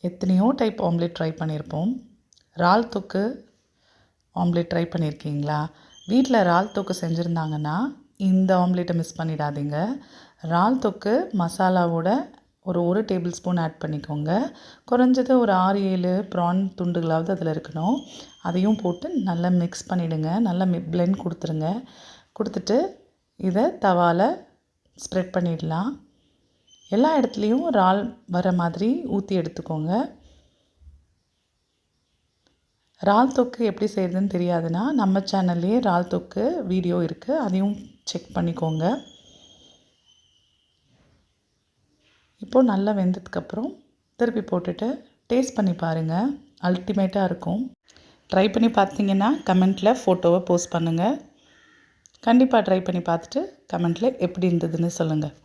எத்தனையோ type omelette try பண்ணியிருப்போம். இறால் தொக்கு ஆம்லேட் ட்ரை பண்ணியிருக்கீங்களா? வீட்டில் இறால் தொக்கு செஞ்சுருந்தாங்கன்னா இந்த ஆம்லேட்டை மிஸ் பண்ணிடாதீங்க. இறால் தொக்கு மசாலாவோட ஒரு டேபிள் ஸ்பூன் ஆட் பண்ணிக்கோங்க. குறைஞ்சது ஒரு 6-7 ப்ரான் துண்டுகளாவது அதில் இருக்கணும். அதையும் போட்டு நல்லா மிக்ஸ் பண்ணிவிடுங்க. நல்லா பிளெண்ட் கொடுத்துருங்க. கொடுத்துட்டு இதை தவாவில் ஸ்ப்ரெட் பண்ணிடலாம். எல்லா இடத்துலையும் இறால் வர மாதிரி ஊற்றி எடுத்துக்கோங்க. இறால் தொக்கு எப்படி செய்கிறதுன்னு தெரியாதுன்னா நம்ம சேனல்லையே இறால் தொக்கு வீடியோ இருக்குது, அதையும் செக் பண்ணிக்கோங்க. இப்போது நல்லா வெந்ததுக்கப்புறம் திருப்பி போட்டுட்டு டேஸ்ட் பண்ணி பாருங்கள். அல்டிமேட்டாக இருக்கும். ட்ரை பண்ணி பார்த்தீங்கன்னா கமெண்ட்டில் ஃபோட்டோவை போஸ்ட் பண்ணுங்கள். கண்டிப்பாக ட்ரை பண்ணி பார்த்துட்டு கமெண்ட்டில் எப்படி இருந்ததுன்னு சொல்லுங்கள்.